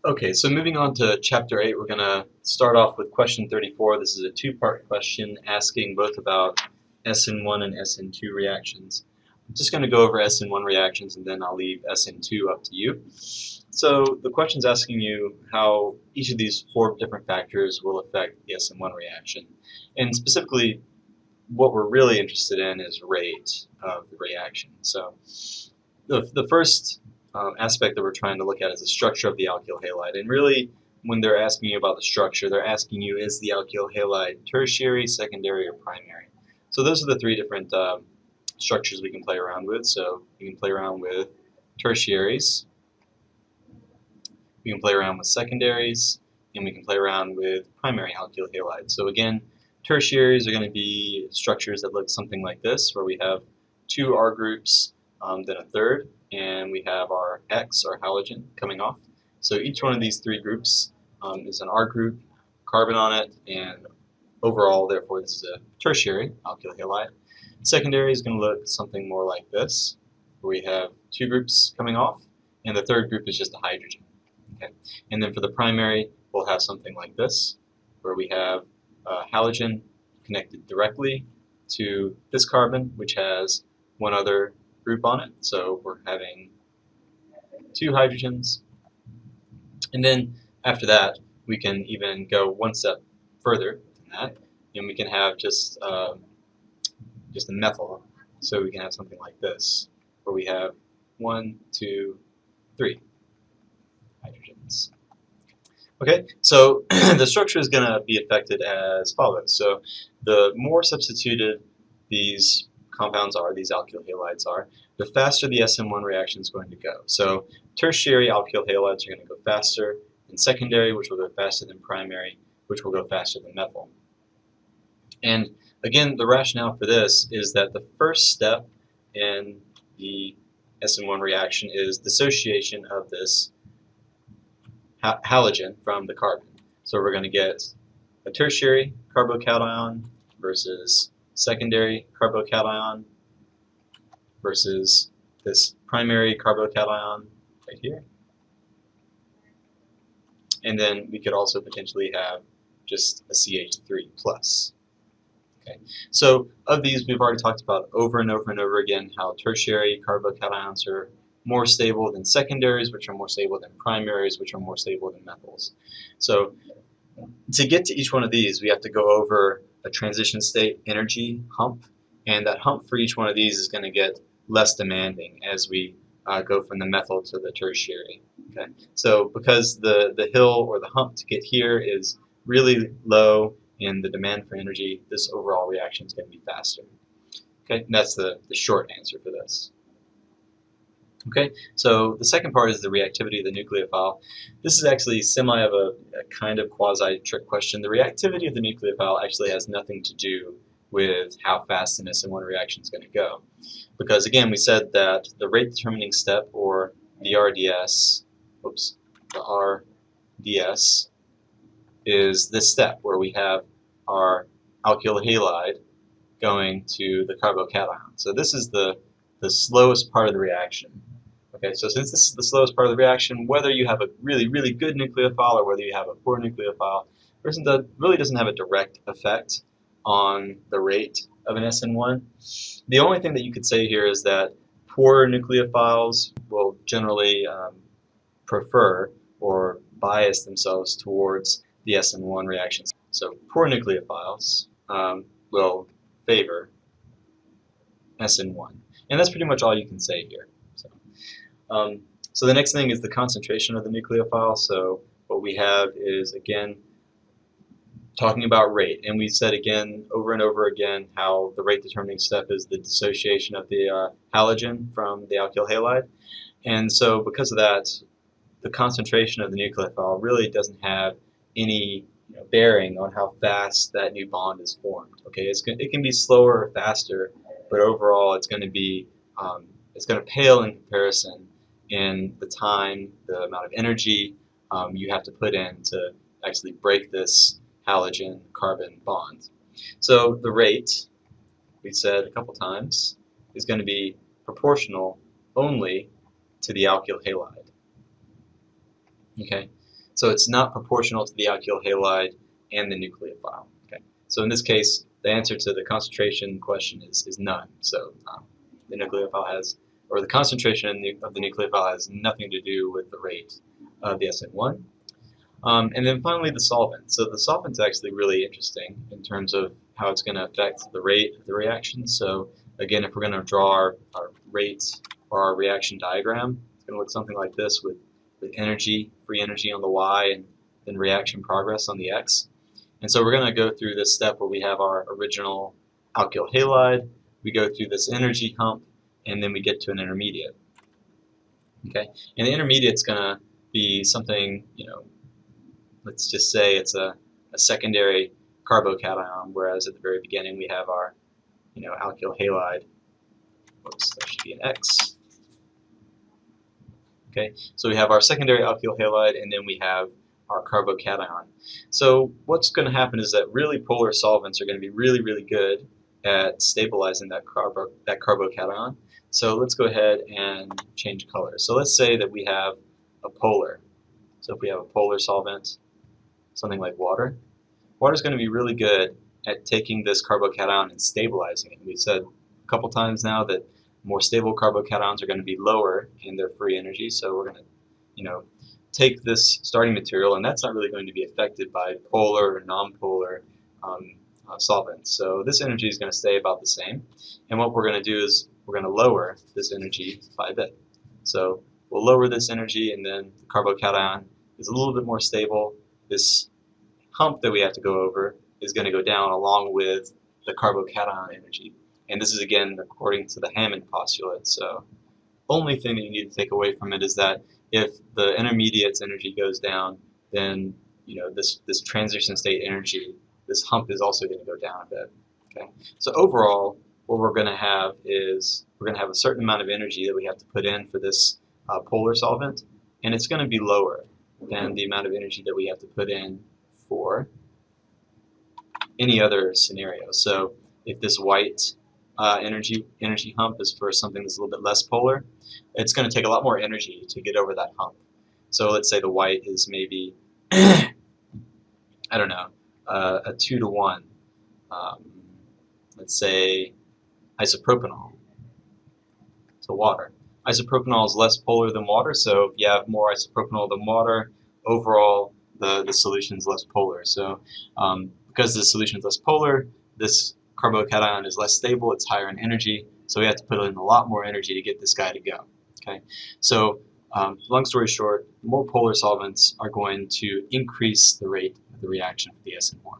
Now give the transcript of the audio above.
Okay, so moving on to Chapter 8, we're going to start off with question 34. This is a two-part question asking both about SN1 and SN2 reactions. I'm just going to go over SN1 reactions and then I'll leave SN2 up to you. So the question's asking you how each of these four different factors will affect the SN1 reaction. And specifically, what we're really interested in is rate of the reaction. So the first aspect that we're trying to look at is the structure of the alkyl halide. And really, when they're asking you about the structure, they're asking you, is the alkyl halide tertiary, secondary, or primary? So those are the three different structures we can play around with. So we can play around with tertiaries, we can play around with secondaries, and we can play around with primary alkyl halides. So again, tertiaries are going to be structures that look something like this, where we have two R groups, then a third, and we have our X, our halogen, coming off. So each one of these three groups is an R group, carbon on it, and overall, therefore, this is a tertiary alkyl halide. Secondary is going to look something more like this, where we have two groups coming off, and the third group is just a hydrogen. Okay. And then for the primary, we'll have something like this, where we have a halogen connected directly to this carbon, which has one other group on it. So we're having two hydrogens. And then after that, we can even go one step further than that, and we can have just a methyl. So we can have something like this, where we have 1, 2, 3 hydrogens. Okay, so the structure is going to be affected as follows. So the more substituted these compounds are, these alkyl halides are, the faster the SN1 reaction is going to go. So tertiary alkyl halides are going to go faster than secondary, which will go faster than primary, which will go faster than methyl. And again, the rationale for this is that the first step in the SN1 reaction is dissociation of this halogen from the carbon. So we're going to get a tertiary carbocation versus secondary carbocation versus this primary carbocation right here. And then we could also potentially have just a CH3 plus. Okay. So of these, we've already talked about over and over and over again how tertiary carbocations are more stable than secondaries, which are more stable than primaries, which are more stable than methyls. So to get to each one of these, we have to go over a transition state energy hump, and that hump for each one of these is going to get less demanding as we go from the methyl to the tertiary. Okay, so because the hill or the hump to get here is really low in the demand for energy, this overall reaction is going to be faster. Okay, and that's the short answer for this. Okay, so the second part is the reactivity of the nucleophile. This is actually semi of a kind of quasi-trick question. The reactivity of the nucleophile actually has nothing to do with how fast an SN1 reaction is going to go. Because again, we said that the rate determining step, or the RDS, the RDS is this step where we have our alkyl halide going to the carbocation. So this is the slowest part of the reaction. Okay, so since this is the slowest part of the reaction, whether you have a really, really good nucleophile or whether you have a poor nucleophile, really doesn't have a direct effect on the rate of an SN1. The only thing that you could say here is that poor nucleophiles will generally prefer or bias themselves towards the SN1 reactions. So poor nucleophiles will favor SN1. And that's pretty much all you can say here. So the next thing is the concentration of the nucleophile. So what we have is, again, talking about rate. And we said again, over and over again, how the rate determining step is the dissociation of the halogen from the alkyl halide. And so because of that, the concentration of the nucleophile really doesn't have any bearing on how fast that new bond is formed. Okay, it can be slower or faster, but overall it's going to be it's going to pale in comparison in the time, the amount of energy you have to put in to actually break this halogen-carbon bond. So the rate, we said a couple times, is going to be proportional only to the alkyl halide. Okay, So it's not proportional to the alkyl halide and the nucleophile. Okay. So in this case, the answer to the concentration question is none. So the nucleophile has, or the concentration of the nucleophile has nothing to do with the rate of the SN1. And then finally the solvent. So the solvent's actually really interesting in terms of how it's going to affect the rate of the reaction. So again, if we're going to draw our rate or our reaction diagram, it's going to look something like this with energy, free energy on the y, and then reaction progress on the x. And so we're going to go through this step where we have our original alkyl halide, we go through this energy hump, and then we get to an intermediate. Okay, and the intermediate's going to be something, let's just say it's a secondary carbocation, whereas at the very beginning we have our, alkyl halide. Oops, that should be an X. Okay, so we have our secondary alkyl halide, and then we have our carbocation. So what's going to happen is that really polar solvents are going to be really, really good at stabilizing that carbocation. So let's go ahead and change color. So let's say that we have a polar. So if we have a polar solvent, something like water, water is going to be really good at taking this carbocation and stabilizing it. We've said a couple times now that more stable carbocations are going to be lower in their free energy, so we're going to, take this starting material, and that's not really going to be affected by polar or non-polar solvents. So this energy is going to stay about the same, and what we're going to do is we're going to lower this energy by a bit. So we'll lower this energy, and then the carbocation is a little bit more stable. This hump that we have to go over is going to go down along with the carbocation energy. And this is, again, according to the Hammond postulate. So only thing that you need to take away from it is that if the intermediate's energy goes down, then this transition state energy, this hump is also going to go down a bit. Okay. So overall, what we're going to have is we're going to have a certain amount of energy that we have to put in for this polar solvent, and it's going to be lower than the amount of energy that we have to put in for any other scenario. So if this white energy hump is for something that's a little bit less polar, it's going to take a lot more energy to get over that hump. So let's say the white is maybe, I don't know, a 2-to-1. Let's say isopropanol to water. Isopropanol is less polar than water, so if you have more isopropanol than water, overall the solution is less polar. So because the solution is less polar, this carbocation is less stable, it's higher in energy, so we have to put in a lot more energy to get this guy to go. Okay, so long story short, more polar solvents are going to increase the rate of the reaction for the SN1.